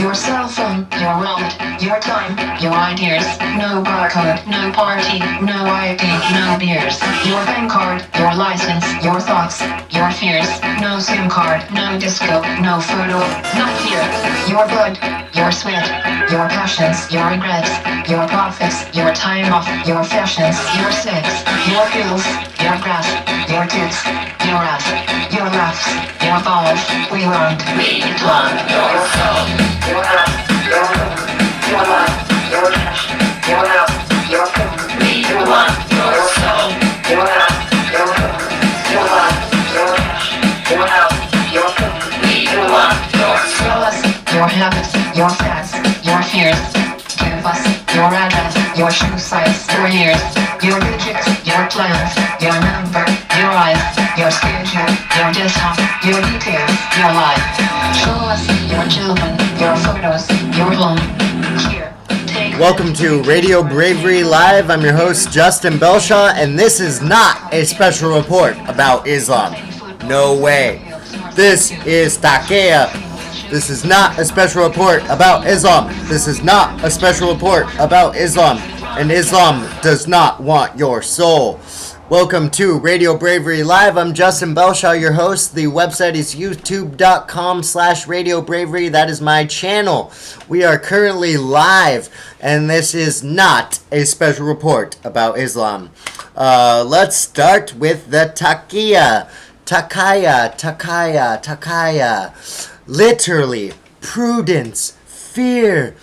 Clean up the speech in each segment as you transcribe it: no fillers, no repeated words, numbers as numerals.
your cell phone, your wallet, your time, your ideas. No barcode, no party, no ID, no beers. Your bank card, your license, your thoughts, your fears. No SIM card, no disco, no photo, not here. Your blood, your sweat, your passions, your regrets, your profits, your time off, your fashions, your sex, your pills, your grass, your tits, your ass, your laughs, your balls. We want your soul, your house, your home, your life, your cash, your house, your home. We want your soul, your house, your home, your life, your cash, your house, your home. We want your soul, your habits, your fads, your fears. Give us your address, your shoe size, your years, your digits, your plans, your number, your eyes, your schedule, your desktop, your details, your life. Show us your children, your photos, your home. Here, take. Welcome to Radio Bravery Live. I'm your host, Justin Belshaw, and this is not a special report about Islam. No way. This is Taqiya. This is not a special report about Islam. This is not a special report about Islam. And Islam does not want your soul. Welcome to Radio Bravery Live. I'm Justin Belshaw, your host. The website is youtube.com/radiobravery. That is my channel. We are currently live, and this is not a special report about Islam. Let's start with the Taqiya. Taqiya. Literally, prudence, fear,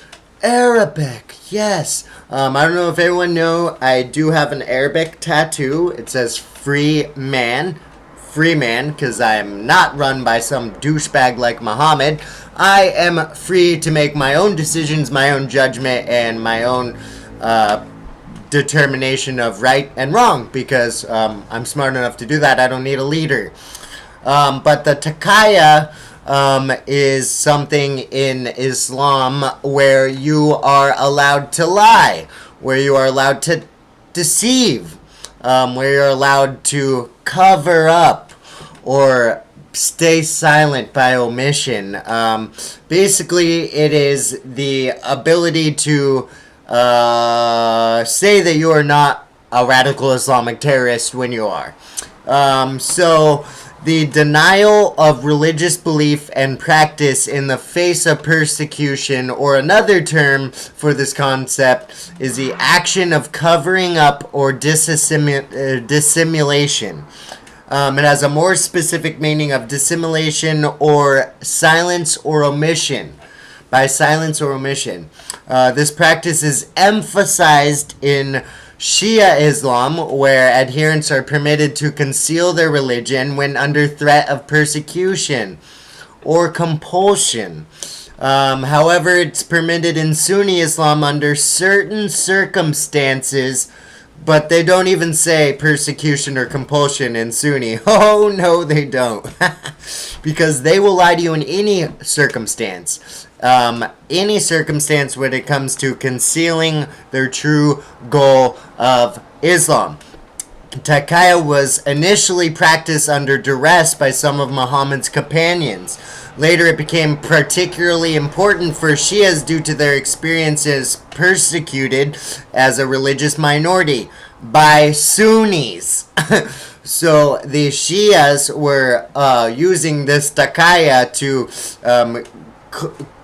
Arabic, yes. I don't know if everyone know, I do have an Arabic tattoo. It says free man, because I am not run by some douchebag like Muhammad. I am free to make my own decisions, my own judgment, and my own determination of right and wrong, because I'm smart enough to do that. I don't need a leader. But the Taqiya is something in Islam where you are allowed to lie, where you are allowed to deceive, where you're allowed to cover up or stay silent by omission. Basically, it is the ability to say that you are not a radical Islamic terrorist when you are. So the denial of religious belief and practice in the face of persecution, or another term for this concept, is the action of covering up or dissimulation. It has a more specific meaning of dissimulation or silence or omission. By silence or omission. This practice is emphasized in Shia Islam, where adherents are permitted to conceal their religion when under threat of persecution or compulsion. However, it's permitted in Sunni Islam under certain circumstances, but they don't even say persecution or compulsion in Sunni. Oh, no, they don't. Because they will lie to you in any circumstance. Any circumstance when it comes to concealing their true goal of Islam. Taqiya was initially practiced under duress by some of Muhammad's companions. Later it became particularly important for Shias due to their experiences persecuted as a religious minority by Sunnis. So the Shias were using this Taqiya to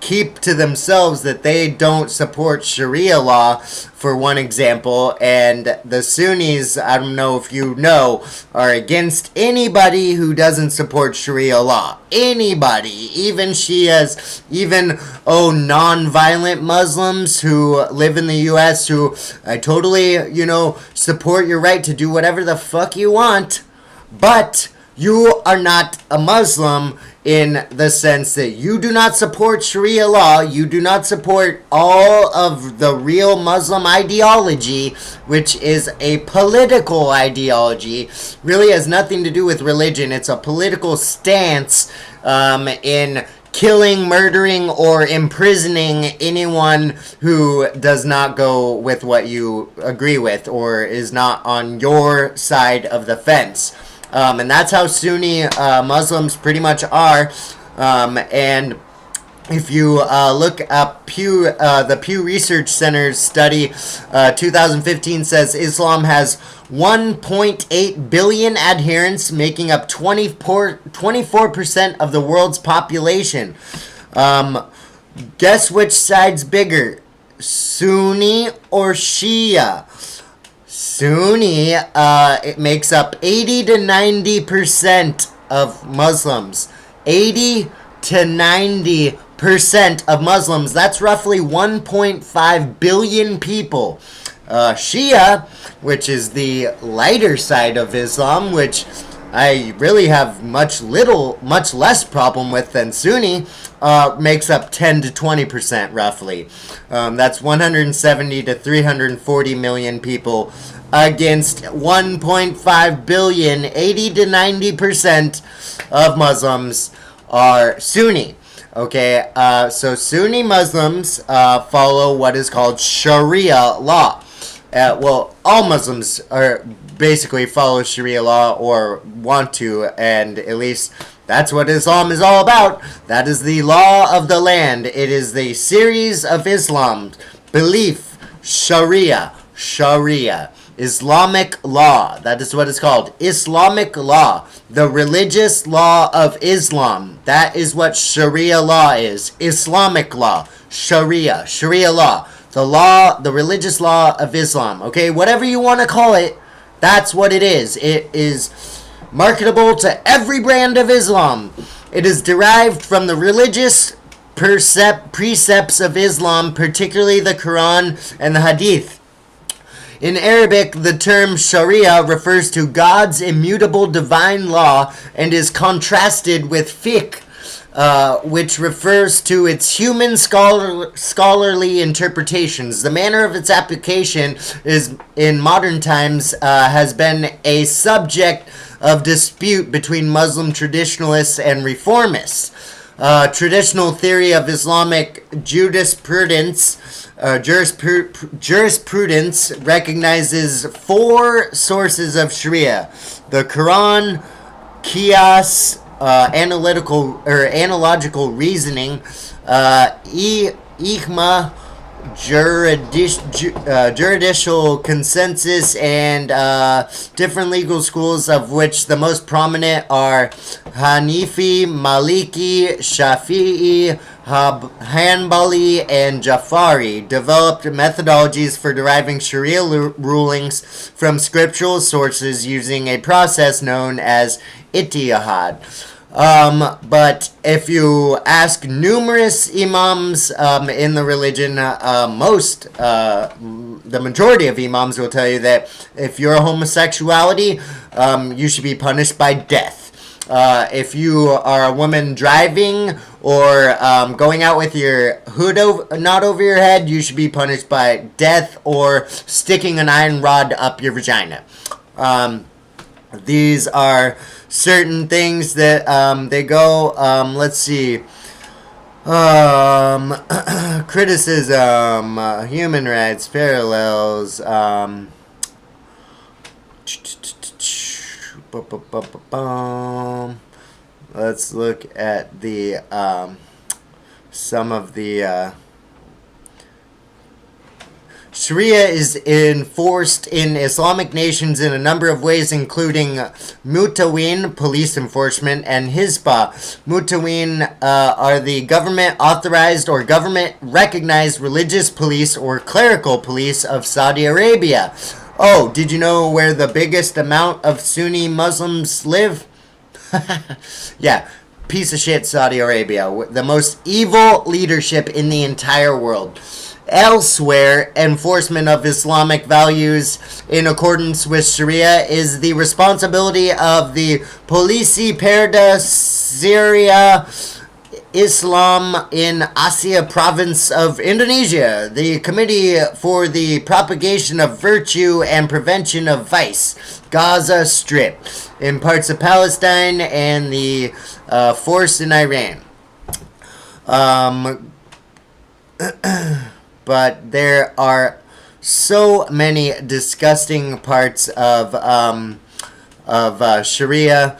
keep to themselves that they don't support Sharia law, for one example, and the Sunnis, I don't know if you know, are against anybody who doesn't support Sharia law. Anybody, even Shias, even non-violent Muslims who live in the US, who I totally, support your right to do whatever the fuck you want, but you are not a Muslim in the sense that you do not support Sharia law, you do not support all of the real Muslim ideology, which is a political ideology, really has nothing to do with religion. It's a political stance in killing, murdering, or imprisoning anyone who does not go with what you agree with or is not on your side of the fence. And that's how Sunni Muslims pretty much are. And If you look up the Pew Research Center's study, 2015 says Islam has 1.8 billion adherents, making up 24% of the world's population. Guess which side's bigger, Sunni or Shia? Sunni, it makes up 80 to 90% of Muslims. 80 to 90% of Muslims. That's roughly 1.5 billion people. Shia, which is the lighter side of Islam, which I really have much less problem with than Sunni, makes up 10 to 20% roughly. That's 170 to 340 million people against 1.5 billion. 80 to 90% of Muslims are Sunni. Okay, so Sunni Muslims follow what is called Sharia law. Well, all Muslims are basically follow Sharia law or want to, and at least that's what Islam is all about. That is the law of the land. It is the series of Islam, belief, Sharia, Islamic law. That is what it's called. Islamic law. The religious law of Islam. That is what Sharia law is. Islamic law. Sharia law. The religious law of Islam. Okay, whatever you want to call it, that's what it is. It is marketable to every brand of Islam. It is derived from the religious precepts of Islam, particularly the Quran and the Hadith. In Arabic, the term Sharia refers to God's immutable divine law and is contrasted with fiqh, which refers to its human scholarly interpretations. The manner of its application is, in modern times, has been a subject of dispute between Muslim traditionalists and reformists. Traditional theory of Islamic jurisprudence recognizes four sources of Sharia: the Quran, Qiyas, analogical reasoning, Ijma, juridical consensus, and different legal schools, of which the most prominent are Hanifi, Maliki, Shafi'i, Hanbali, and Jafari, developed methodologies for deriving Sharia rulings from scriptural sources using a process known as Ittihad. But if you ask numerous imams in the religion, the majority of imams will tell you that if you're a homosexuality, you should be punished by death. If you are a woman driving or going out with your hood not over your head, you should be punished by death or sticking an iron rod up your vagina. These are certain things that they go, let's see, criticism, human rights, parallels, let's look at the some of the Sharia is enforced in Islamic nations in a number of ways, including Mutawin, police enforcement, and Hizbah. Mutawin are the government-authorized or government-recognized religious police or clerical police of Saudi Arabia. Oh, did you know where the biggest amount of Sunni Muslims live? Yeah, piece of shit Saudi Arabia. The most evil leadership in the entire world. Elsewhere, enforcement of Islamic values in accordance with Sharia is the responsibility of the Polisi Perda Syria Islam in Aceh province of Indonesia, the Committee for the Propagation of Virtue and Prevention of Vice, Gaza Strip, in parts of Palestine, and the force in Iran. But there are so many disgusting parts of Sharia.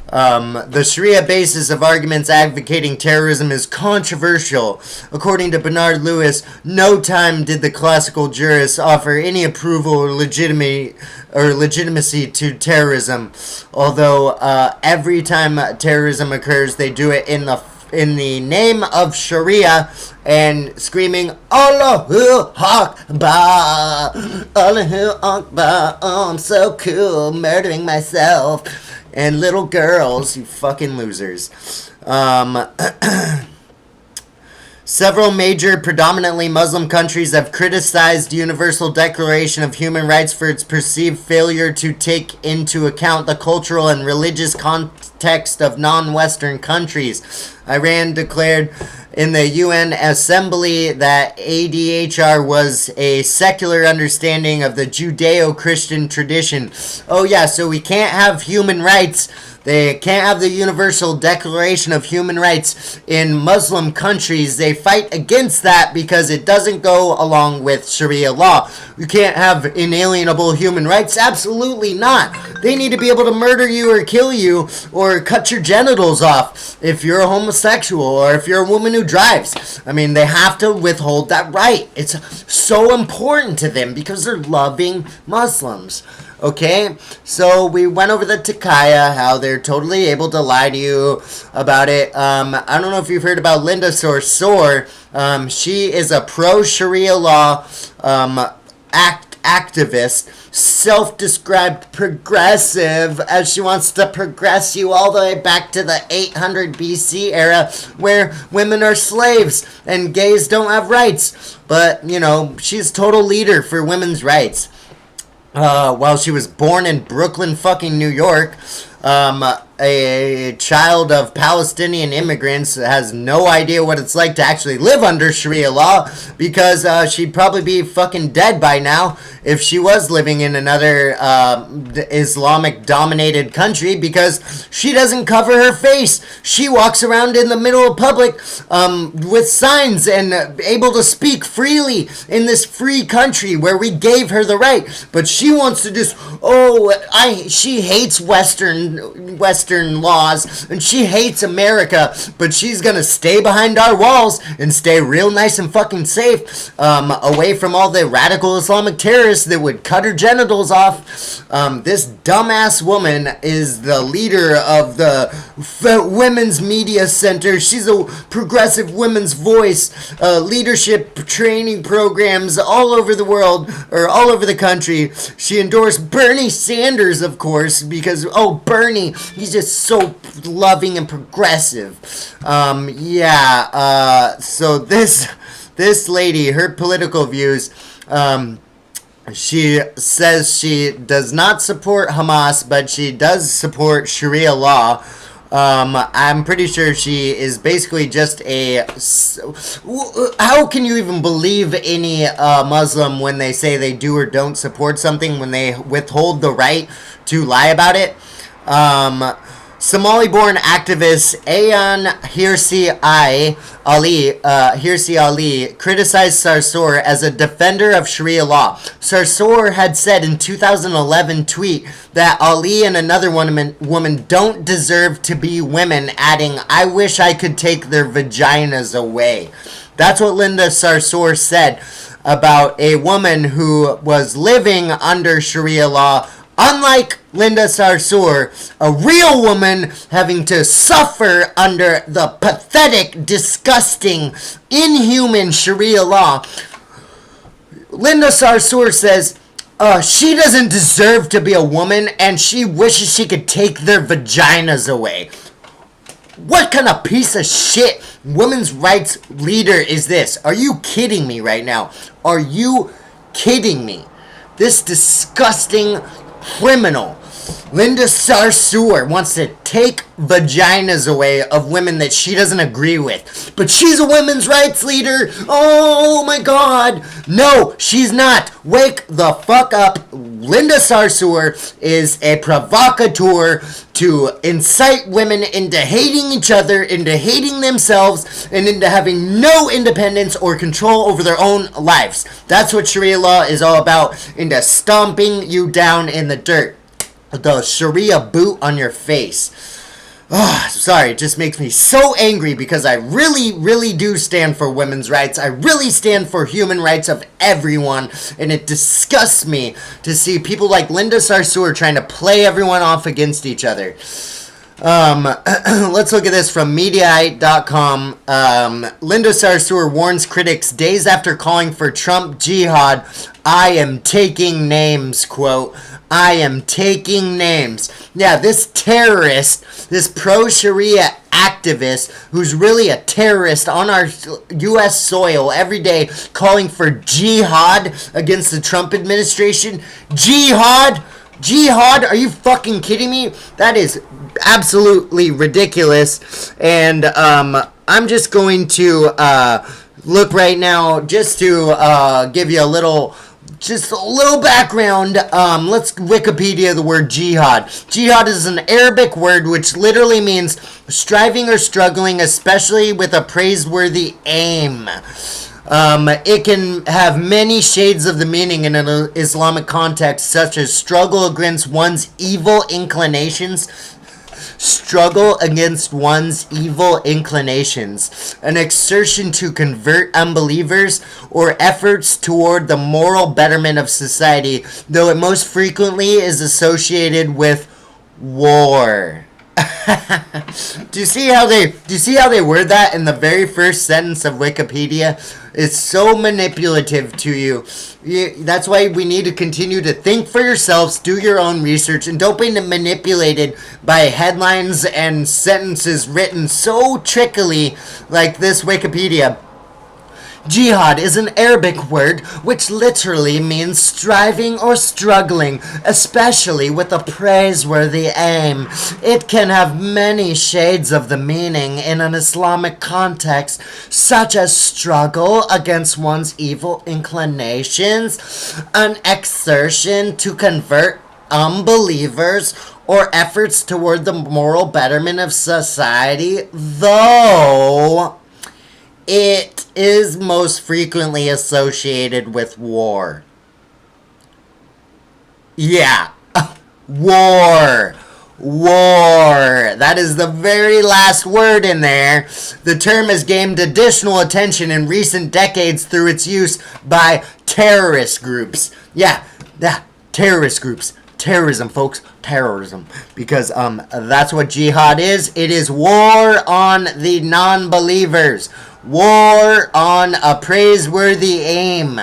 The Sharia basis of arguments advocating terrorism is controversial. According to Bernard Lewis, no time did the classical jurists offer any approval or legitimacy to terrorism. Although every time terrorism occurs, they do it in the name of Sharia and screaming Allahu Akbar, Allahu Akbar. Oh, I'm so cool, murdering myself. And little girls, you fucking losers. Several major, predominantly Muslim countries have criticized the Universal Declaration of Human Rights for its perceived failure to take into account the cultural and religious context of non-Western countries. Iran declared in the UN Assembly that ADHR was a secular understanding of the Judeo-Christian tradition. Oh yeah, so we can't have human rights. They can't have the Universal Declaration of Human Rights in Muslim countries. They fight against that because it doesn't go along with Sharia law. You can't have inalienable human rights? Absolutely not. They need to be able to murder you or kill you or cut your genitals off if you're a homosexual or if you're a woman who drives. I mean, they have to withhold that right. It's so important to them because they're loving Muslims. Okay, so we went over the Taqiya, how they're totally able to lie to you about it. I don't know if you've heard about Linda Sarsour. She is a pro-Sharia law activist, self-described progressive, as she wants to progress you all the way back to the 800 BC era where women are slaves and gays don't have rights. But, you know, she's a total leader for women's rights. While she was born in Brooklyn, fucking New York, a child of Palestinian immigrants has no idea what it's like to actually live under Sharia law because she'd probably be fucking dead by now if she was living in another Islamic-dominated country because she doesn't cover her face. She walks around in the middle of public with signs and able to speak freely in this free country where we gave her the right. But she wants to just, she hates Western laws and she hates America, but she's gonna stay behind our walls and stay real nice and fucking safe, away from all the radical Islamic terrorists that would cut her genitals off. This dumbass woman is the leader of the Women's Media Center. She's a progressive women's voice, leadership training programs all over the world, or all over the country. She endorsed Bernie Sanders, of course, because, Bernie, he's just so loving and progressive. So this lady, her political views, she says she does not support Hamas, but she does support Sharia law. I'm pretty sure she is basically just how can you even believe any Muslim when they say they do or don't support something when they withhold the right to lie about it? Somali-born activist Ayan Hirsi Ali criticized Sarsour as a defender of Sharia law. Sarsour had said in 2011 tweet that Ali and another woman don't deserve to be women, adding, "I wish I could take their vaginas away." That's what Linda Sarsour said about a woman who was living under Sharia law. Unlike Linda Sarsour, a real woman having to suffer under the pathetic, disgusting, inhuman Sharia law. Linda Sarsour says she doesn't deserve to be a woman and she wishes she could take their vaginas away. What kind of piece of shit women's rights leader is this? Are you kidding me right now? Are you kidding me? This disgusting criminal, Linda Sarsour, wants to take vaginas away of women that she doesn't agree with. But she's a women's rights leader. Oh my God. No, she's not. Wake the fuck up. Linda Sarsour is a provocateur to incite women into hating each other, into hating themselves, and into having no independence or control over their own lives. That's what Sharia law is all about, into stomping you down in the dirt. The Sharia boot on your face. Sorry, it just makes me so angry because I really, really do stand for women's rights. I really stand for human rights of everyone, and it disgusts me to see people like Linda Sarsour trying to play everyone off against each other. Let's look at this from Mediaite.com. Linda Sarsour warns critics days after calling for Trump jihad. I am taking names, quote. I am taking names. Yeah, this terrorist, this pro-Sharia activist who's really a terrorist on our U.S. soil every day calling for jihad against the Trump administration. Jihad? Jihad? Are you fucking kidding me? That is absolutely ridiculous. And I'm just going to look right now just to give you a little background. Let's Wikipedia the word jihad. Jihad is an Arabic word which literally means striving or struggling, especially with a praiseworthy aim. It can have many shades of the meaning in an Islamic context, such as struggle against one's evil inclinations, an exertion to convert unbelievers, or efforts toward the moral betterment of society, though it most frequently is associated with war. Do you see how they word that in the very first sentence of Wikipedia? It's so manipulative to you. That's why we need to continue to think for yourselves, do your own research, and don't be manipulated by headlines and sentences written so trickily like this Wikipedia. Jihad is an Arabic word which literally means striving or struggling, especially with a praiseworthy aim. It can have many shades of the meaning in an Islamic context, such as struggle against one's evil inclinations, an exertion to convert unbelievers, or efforts toward the moral betterment of society, though it is most frequently associated with war. Yeah. War. That is the very last word in there. The term has gained additional attention in recent decades through its use by terrorist groups. Yeah, terrorist groups. Terrorism, folks. Terrorism. Because that's what jihad is. It is war on the non-believers. War on a praiseworthy aim.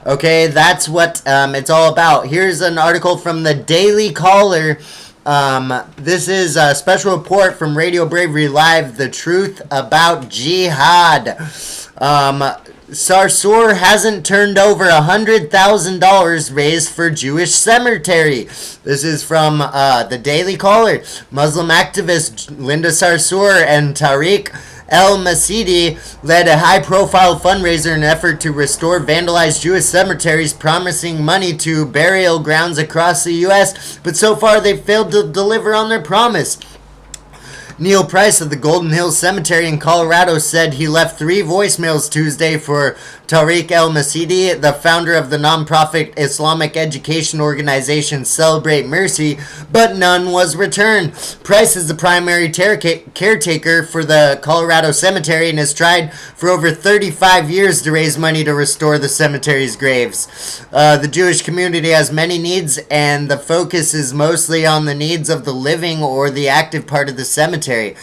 Okay, that's what it's all about. Here's an article from the Daily Caller. This is a special report from Radio Bravery Live, The Truth About Jihad. Sarsour hasn't turned over $100,000 raised for Jewish cemetery. This is from the Daily Caller. Muslim activist Linda Sarsour and Tariq El-Masidi led a high-profile fundraiser in an effort to restore vandalized Jewish cemeteries, promising money to burial grounds across the U.S., but so far they've failed to deliver on their promise. Neil Price of the Golden Hills Cemetery in Colorado said he left 3 voicemails Tuesday for Tariq El-Masidi, the founder of the nonprofit Islamic education organization Celebrate Mercy, but none was returned. Price is the primary caretaker for the Colorado Cemetery and has tried for over 35 years to raise money to restore the cemetery's graves. The Jewish community has many needs, and the focus is mostly on the needs of the living or the active part of the cemetery.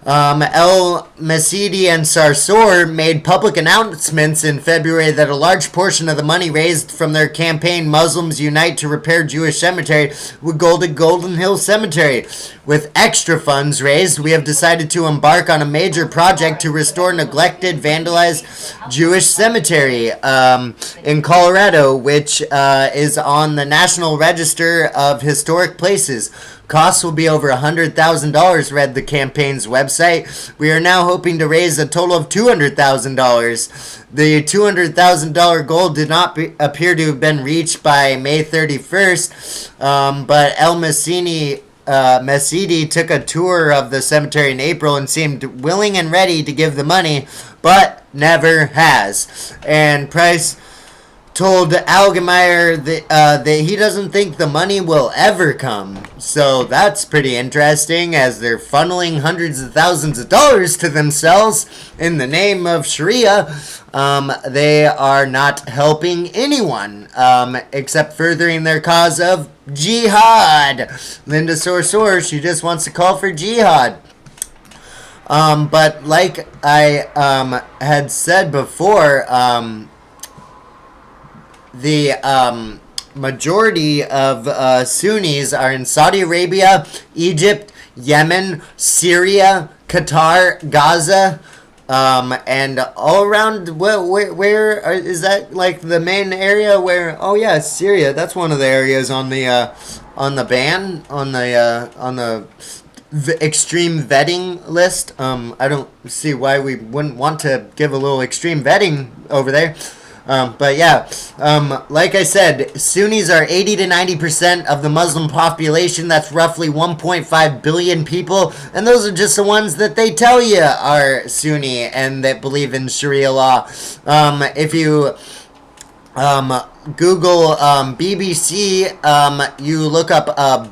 El-Masidi and Sarsour made public announcements in February that a large portion of the money raised from their campaign Muslims Unite to Repair Jewish Cemetery would go to Golden Hills Cemetery. With extra funds raised, we have decided to embark on a major project to restore neglected, vandalized Jewish cemetery in Colorado, which is on the National Register of Historic Places. Costs will be over $100,000, read the campaign's website. We are now hoping to raise a total of $200,000. The $200,000 goal did not appear to have been reached by May 31st, but El-Masidi took a tour of the cemetery in April and seemed willing and ready to give the money, but never has. And Price told Allgemeyer that he doesn't think the money will ever come. So that's pretty interesting, as they're funneling hundreds of thousands of dollars to themselves in the name of Sharia. They are not helping anyone, except furthering their cause of jihad. Linda Sorsor, she just wants to call for jihad. But like I had said before, the majority of Sunnis are in Saudi Arabia, Egypt, Yemen, Syria, Qatar, Gaza, and all around. Where is that? Like the main area where? Oh yeah, Syria. That's one of the areas on the ban on the extreme vetting list. I don't see why we wouldn't want to give a little extreme vetting over there. But yeah, like I said, Sunnis are 80 to 90% of the Muslim population. That's roughly 1.5 billion people. And those are just the ones that they tell you are Sunni and that believe in Sharia law. If you Google BBC, you look up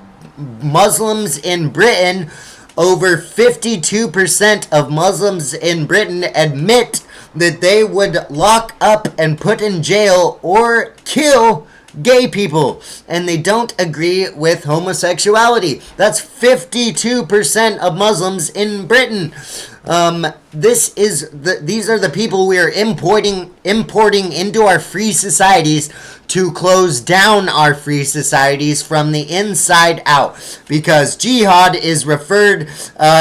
Muslims in Britain, over 52% of Muslims in Britain admit that they would lock up and put in jail or kill gay people, and they don't agree with homosexuality. That's 52% of Muslims in Britain. These are the people we are importing into our free societies to close down our free societies from the inside out, because jihad is referred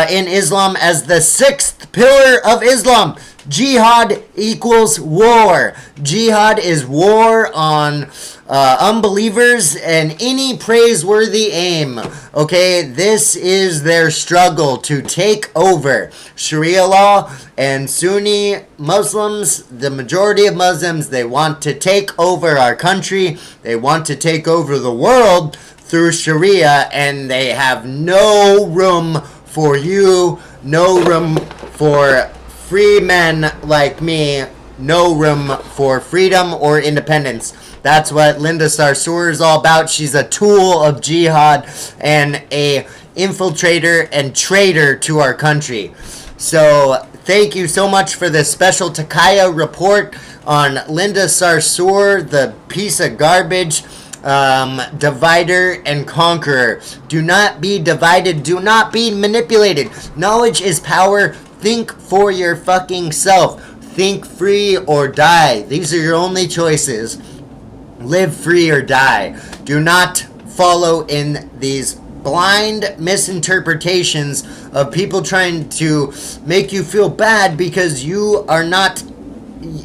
in Islam as the sixth pillar of Islam. Jihad equals war. Jihad is war on unbelievers and any praiseworthy aim. Okay, this is their struggle to take over Sharia law, and Sunni Muslims, the majority of Muslims, they want to take over our country. They want to take over the world through Sharia, and they have no room for you, no room for free men like me, no room for freedom or independence. That's what Linda Sarsour is all about. She's a tool of jihad and a infiltrator and traitor to our country. So thank you so much for this special Taqiya report on Linda Sarsour, the piece of garbage, divider and conqueror. Do not be divided. Do not be manipulated. Knowledge is power. Think for your fucking self. Think free or die. These are your only choices. Live free or die. Do not follow in these blind misinterpretations of people trying to make you feel bad because you are not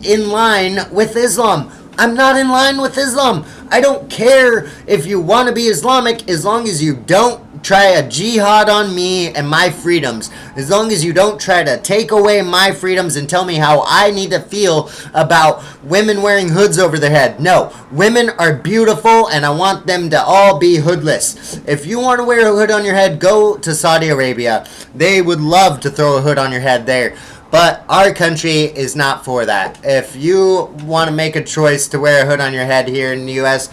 in line with Islam. I'm not in line with Islam. I don't care if you want to be Islamic as long as you don't try a jihad on me and my freedoms. As long as you don't try to take away my freedoms and tell me how I need to feel about women wearing hoods over their head. No, women are beautiful and I want them to all be hoodless. If you want to wear a hood on your head, go to Saudi Arabia. They would love to throw a hood on your head there. But our country is not for that. If you want to make a choice to wear a hood on your head here in the U.S.,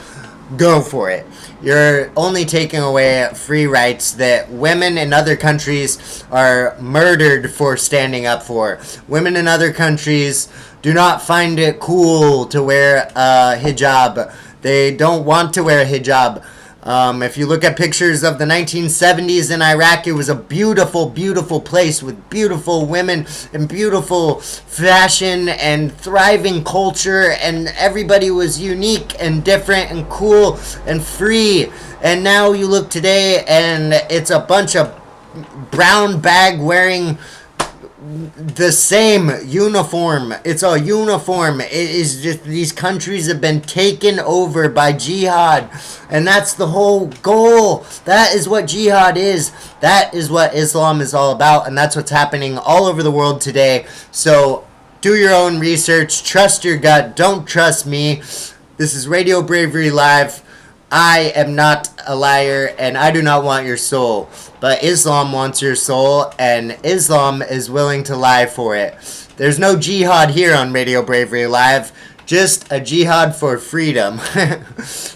go for it. You're only taking away free rights that women in other countries are murdered for standing up for. Women in other countries do not find it cool to wear a hijab. They don't want to wear a hijab. If you look at pictures of the 1970s in Iraq, it was a beautiful, beautiful place with beautiful women and beautiful fashion and thriving culture, and everybody was unique and different and cool and free. And now you look today and it's a bunch of brown bag wearing the same uniform. It's a uniform. It is just these countries have been taken over by jihad, and that's the whole goal. That is what jihad is. That is what Islam is all about, and that's what's happening all over the world today. So do your own research. Trust your gut. Don't trust me. This is Radio Bravery Live. I am not a liar, and I do not want your soul. But Islam wants your soul, and Islam is willing to lie for it. There's no jihad here on Radio Bravery Live. just a jihad for freedom.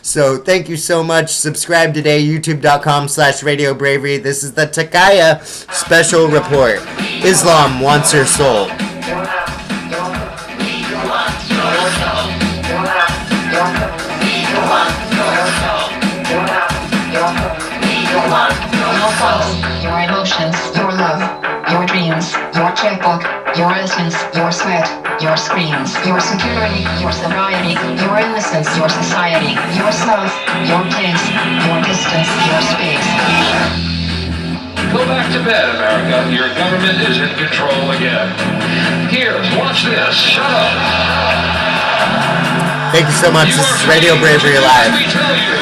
So thank you so much. Subscribe today, youtube.com/RadioBravery. This is the Taqiya Special Report. Islam wants your soul. Your thoughts, your emotions, your love, your dreams, your checkbook, your essence, your sweat, your screams, your security, your sobriety, your innocence, your society, yourself, your place, your distance, your space. Go back to bed, America. Your government is in control again. Here, watch this. Shut up. Thank you so much. This is Radio Bravery Live. We tell you.